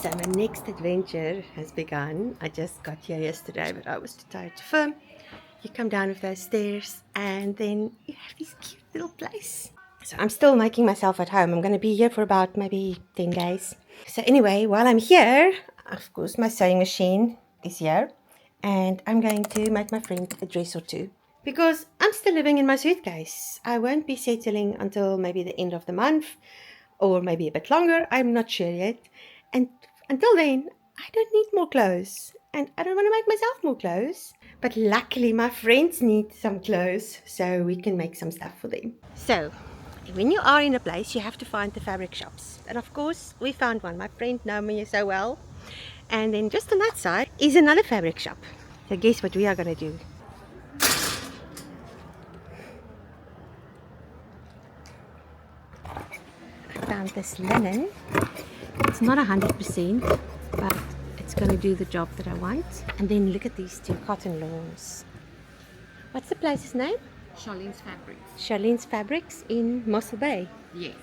So my next adventure has begun. I just got here yesterday, but I was too tired to film. You come down with those stairs and then you have this cute little place. So I'm still making myself at home. I'm going to be here for about maybe 10 days. So anyway, while I'm here, of course my sewing machine is here. And I'm going to make my friend a dress or two. Because I'm still living in my suitcase. I won't be settling until maybe the end of the month. Or maybe a bit longer. I'm not sure yet. And until then, I don't need more clothes. And I don't want to make myself more clothes. But luckily, my friends need some clothes, so we can make some stuff for them. So, when you are in a place, you have to find the fabric shops. And of course, we found one. My friend Naomi so well. And then just on that side is another fabric shop. So guess what we are going to do? I found this linen. It's not 100%, but it's going to do the job that I want. And then look at these two cotton lawns. What's the place's name? Charlene's Fabrics. Charlene's Fabrics in Mossel Bay. Yes.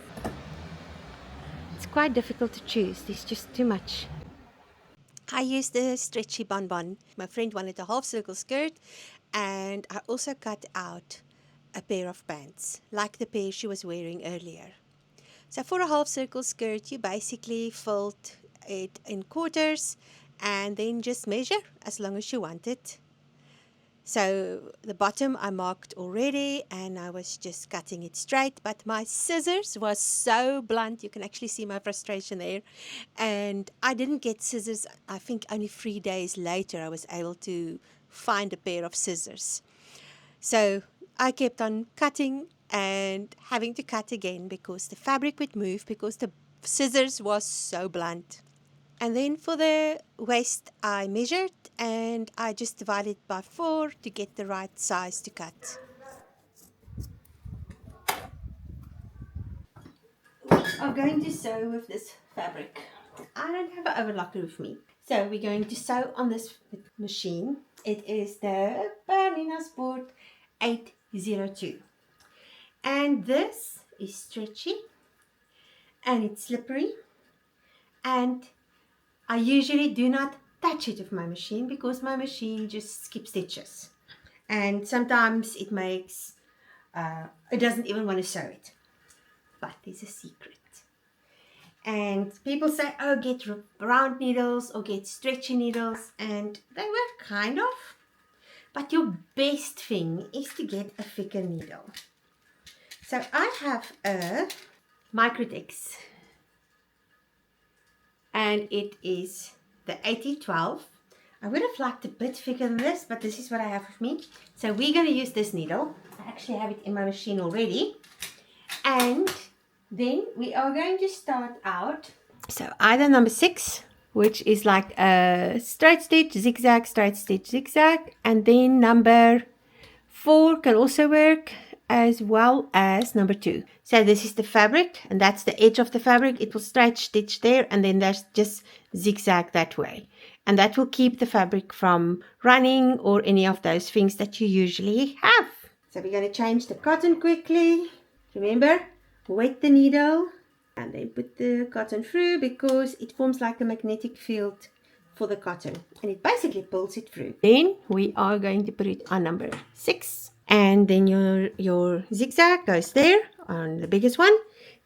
It's quite difficult to choose. There's just too much. I used the stretchy bonbon. My friend wanted a half circle skirt, and I also cut out a pair of pants, like the pair she was wearing earlier. So for a half circle skirt, you basically fold it in quarters and then just measure as long as you want it. So the bottom I marked already and I was just cutting it straight, but my scissors was so blunt. You can actually see my frustration there. And I didn't get scissors. I think only 3 days later I was able to find a pair of scissors. So I kept on cutting and having to cut again because the fabric would move because the scissors was so blunt. And then for the waist I measured and I just divided by 4 to get the right size to cut. We are going to sew with this fabric. I don't have an overlocker with me. So we're going to sew on this machine. It is the Bernina Sport 802. And this is stretchy and it's slippery, and I usually do not touch it with my machine because my machine just skips stitches, and sometimes it makes it doesn't even want to sew it. But there's a secret, and people say, oh, get round needles or get stretchy needles, and they work kind of, but your best thing is to get a thicker needle. So I have a Microtex, and it is the 8012. I would have liked a bit thicker than this, but this is what I have with me. So we're going to use this needle. I actually have it in my machine already. And then we are going to start out. So either number 6, which is like a straight stitch, zigzag, straight stitch, zigzag. And then number 4 can also work, as well as number 2. So this is the fabric, and that's the edge of the fabric. It will straight stitch there, and then there's just zigzag that way. And that will keep the fabric from running or any of those things that you usually have. So we're going to change the cotton quickly. Remember, wet the needle and then put the cotton through because it forms like a magnetic field for the cotton, and it basically pulls it through. Then we are going to put it on number 6. And then your zigzag goes there on the biggest one.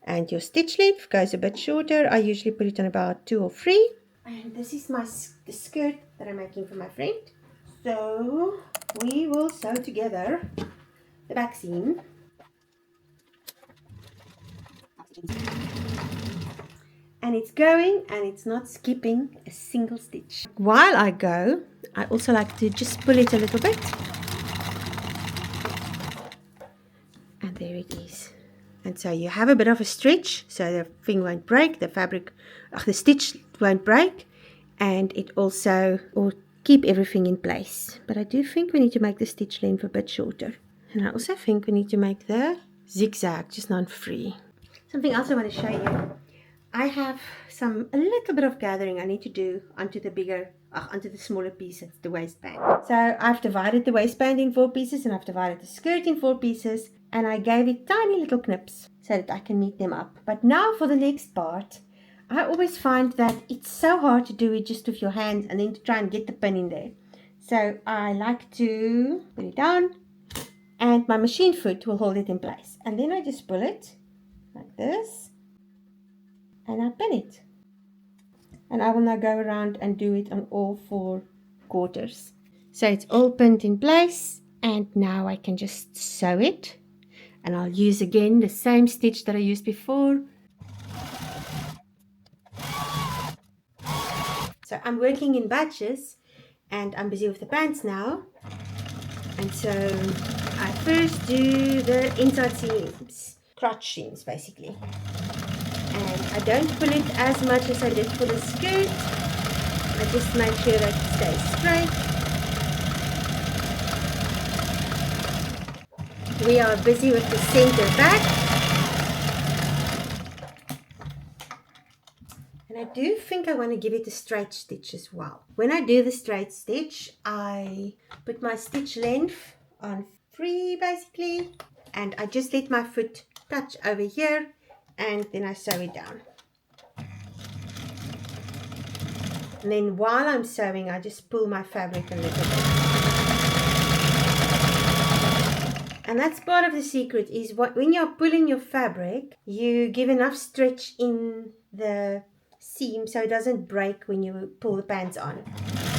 And your stitch length goes a bit shorter. I usually put it on about 2 or 3. And this is the skirt that I'm making for my friend. So we will sew together the back seam. And it's going and it's not skipping a single stitch. While I go, I also like to just pull it a little bit. And there it is. And so you have a bit of a stretch, so the thing won't break, the stitch won't break, and it also will keep everything in place. But I do think we need to make the stitch length a bit shorter. And I also think we need to make the zigzag just not free. Something else I want to show you. I have a little bit of gathering I need to do onto the smaller pieces, the waistband. So I've divided the waistband in 4 pieces, and I've divided the skirt in 4 pieces, and I gave it tiny little knips so that I can knit them up. But now for the next part, I always find that it's so hard to do it just with your hands and then to try and get the pin in there. So I like to put it down and my machine foot will hold it in place. And then I just pull it like this and I pin it. And I will now go around and do it on all 4 quarters. So it's all pinned in place and now I can just sew it. And I'll use again the same stitch that I used before. So I'm working in batches and I'm busy with the pants now. And so I first do the inside seams, crotch seams basically. And I don't pull it as much as I did for the skirt. I just make sure that it stays straight. We are busy with the center back. And I do think I want to give it a straight stitch as well. When I do the straight stitch, I put my stitch length on 3 basically. And I just let my foot touch over here and then I sew it down. And then while I'm sewing, I just pull my fabric a little bit. And that's part of the secret is when you're pulling your fabric, you give enough stretch in the seam so it doesn't break when you pull the pants on.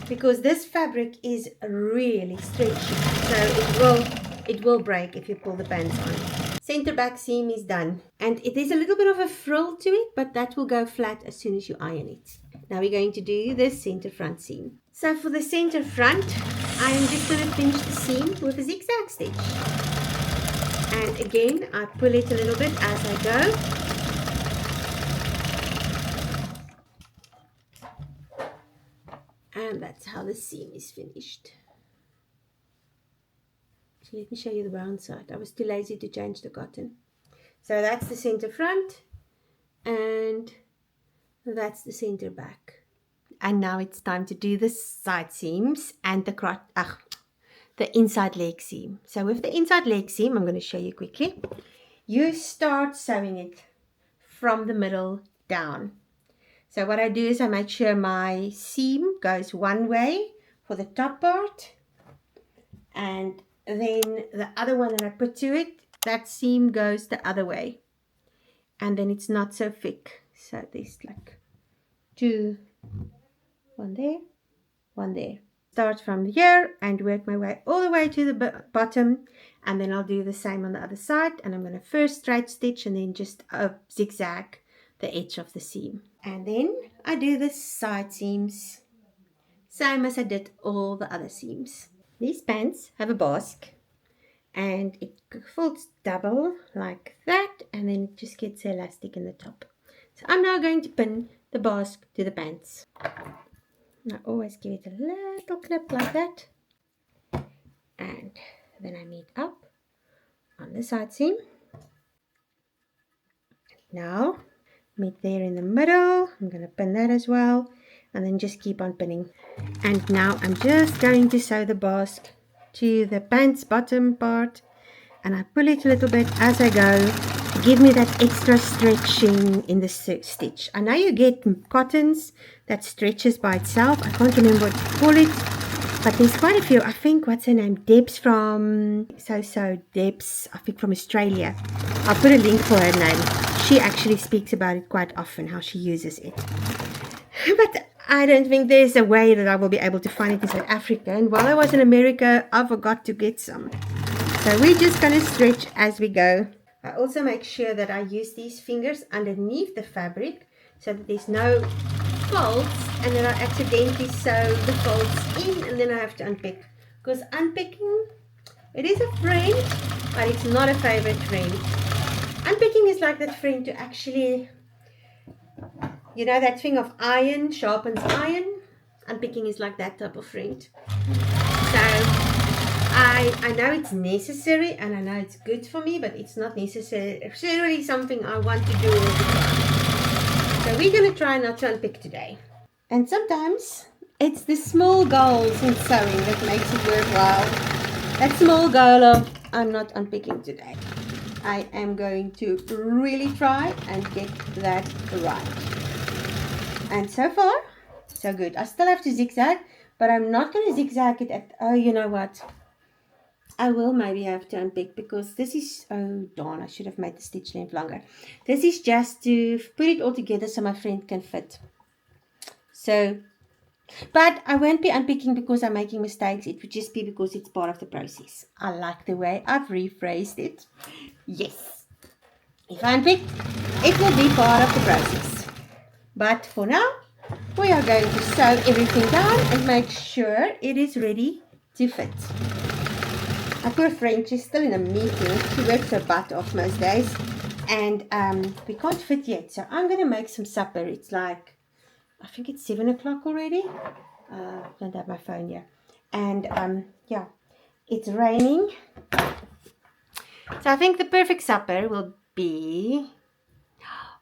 Because this fabric is really stretchy, so it will break if you pull the pants on. Center back seam is done. And it is a little bit of a frill to it, but that will go flat as soon as you iron it. Now we're going to do the center front seam. So for the center front, I am just going to finish the seam with a zigzag stitch. And again, I pull it a little bit as I go. And that's how the seam is finished. So let me show you the brown side. I was too lazy to change the cotton. So that's the center front and that's the center back. And now it's time to do the side seams and the inside leg seam. So with the inside leg seam, I'm going to show you quickly. You start sewing it from the middle down. So what I do is I make sure my seam goes one way for the top part, and then the other one that I put to it, that seam goes the other way, and then it's not so thick. So there's like 2, 1 there, 1 there. Start from here and work my way all the way to the bottom, and then I'll do the same on the other side. And I'm going to first straight stitch and then just zigzag the edge of the seam. And then I do the side seams, same as I did all the other seams. These pants have a basque and it folds double like that, and then it just gets the elastic in the top. So I'm now going to pin the basque to the pants. I always give it a little clip like that, and then I meet up on the side seam. Now meet there in the middle. I'm going to pin that as well, and then just keep on pinning. And now I'm just going to sew the basque to the pants bottom part, and I pull it a little bit as I go to give me that extra stretching in the stitch. I know you get cottons that stretches by itself. I can't remember what to call it, but there's quite a few. I think, what's her name? Debs from Debs, I think from Australia. I'll put a link for her name. She actually speaks about it quite often, how she uses it. But I don't think there's a way that I will be able to find it in South Africa. And while I was in America, I forgot to get some. So we're just going to stretch as we go. I also make sure that I use these fingers underneath the fabric so that there's no folds, and then I accidentally sew the folds in and then I have to unpick. Because unpicking, it is a friend, but it's not a favorite friend. Unpicking is like that friend to actually, you know, that thing of iron sharpens iron. Unpicking is like that type of friend. So I know it's necessary and I know it's good for me, but it's not necessarily something I want to do all the time. So we're going to try not to unpick today. And sometimes it's the small goals in sewing that makes it worthwhile. That small goal of, I'm not unpicking today. I am going to really try and get that right. And so far, so good. I still have to zigzag, but I'm not going to zigzag it at, oh, you know what? I will maybe have to unpick because this is, oh darn, I should have made the stitch length longer. This is just to put it all together so my friend can fit. So, but I won't be unpicking because I'm making mistakes. It would just be because it's part of the process. I like the way I've rephrased it. Yes. If I unpick, it will be part of the process. But for now, we are going to sew everything down and make sure it is ready to fit. My poor friend, she's still in a meeting. She works her butt off most days. And we can't fit yet. So I'm going to make some supper. It's like, I think it's 7 o'clock already. I don't have my phone here. And yeah, it's raining. So I think the perfect supper will be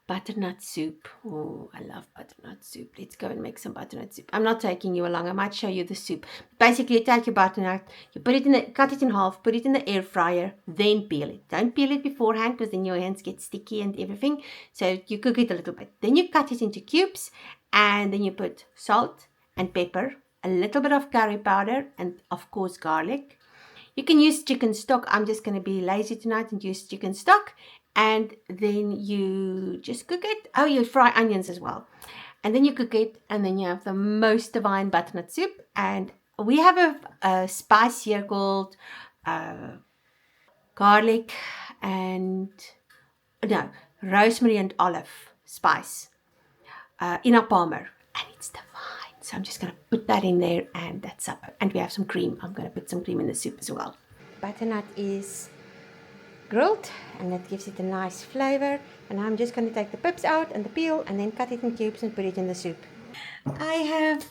butternut soup. Oh, I love butternut soup. Let's go and make some butternut soup. I'm not taking you along. I might show you the soup. Basically, you take your butternut, you put it in the, cut it in half, put it in the air fryer, then peel it. Don't peel it beforehand because then your hands get sticky and everything. So you cook it a little bit. Then you cut it into cubes and then you put salt and pepper, a little bit of curry powder, and of course garlic. You can use chicken stock. I'm just going to be lazy tonight and use chicken stock. And then you just cook it. Oh, you fry onions as well. And then you cook it. And then you have the most divine butternut soup. And we have a spice here called garlic and, no, rosemary and olive spice in a palmer. And it's divine. So I'm just going to put that in there and that's supper. And we have some cream. I'm going to put some cream in the soup as well. Butternut is grilled and that gives it a nice flavor. And I'm just going to take the pips out and the peel and then cut it in cubes and put it in the soup. I have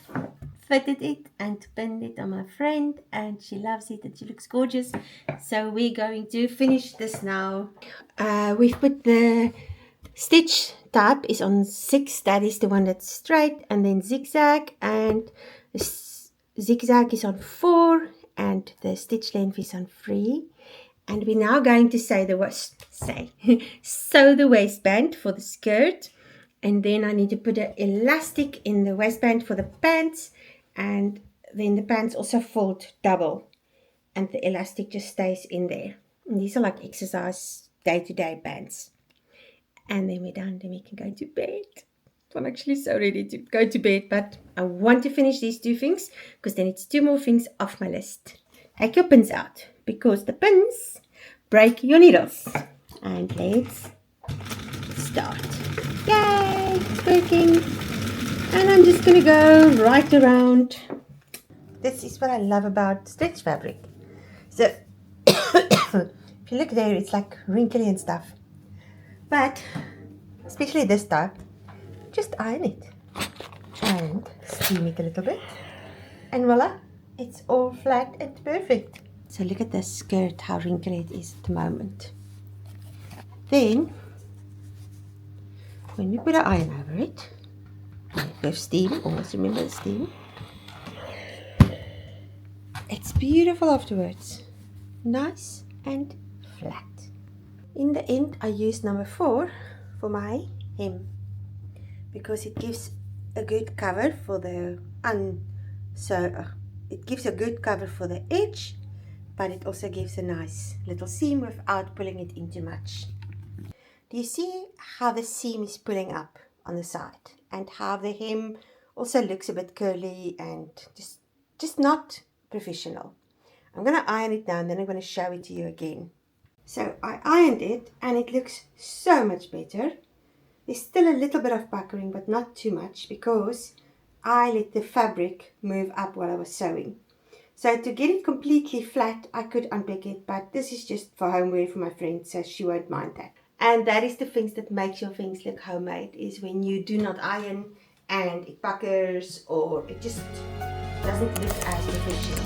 fitted it and pinned it on my friend and she loves it and she looks gorgeous. So we're going to finish this now. We've put the stitch type is on 6, that is the one that's straight, and then zigzag, and the zigzag is on 4 and the stitch length is on 3. And we're now going to sew the waistband for the skirt, and then I need to put an elastic in the waistband for the pants, and then the pants also fold double and the elastic just stays in there. And these are like exercise day-to-day bands. And then we're done, then we can go to bed. I'm actually so ready to go to bed, but I want to finish these 2 things because then it's 2 more things off my list. Take your pins out because the pins break your needles. And let's start. Yay, it's working. And I'm just going to go right around. This is what I love about stretch fabric. So, if you look there, it's like wrinkly and stuff. But, especially this type, just iron it and steam it a little bit. And voila, it's all flat and perfect. So look at this skirt, how wrinkly it is at the moment. Then, when we put an iron over it, with steam, always remember the steam. It's beautiful afterwards. Nice and flat. In the end, I used number 4 for my hem because it gives a good cover for the it gives a good cover for the edge, but it also gives a nice little seam without pulling it in too much. Do you see how the seam is pulling up on the side and how the hem also looks a bit curly and just not professional? I'm going to iron it now and then I'm going to show it to you again. So I ironed it and it looks so much better. There's still a little bit of puckering, but not too much because I let the fabric move up while I was sewing. So to get it completely flat, I could unpick it, but this is just for homeware for my friend, so she won't mind that. And that is the things that makes your things look homemade, is when you do not iron and it puckers or it just doesn't look as professional.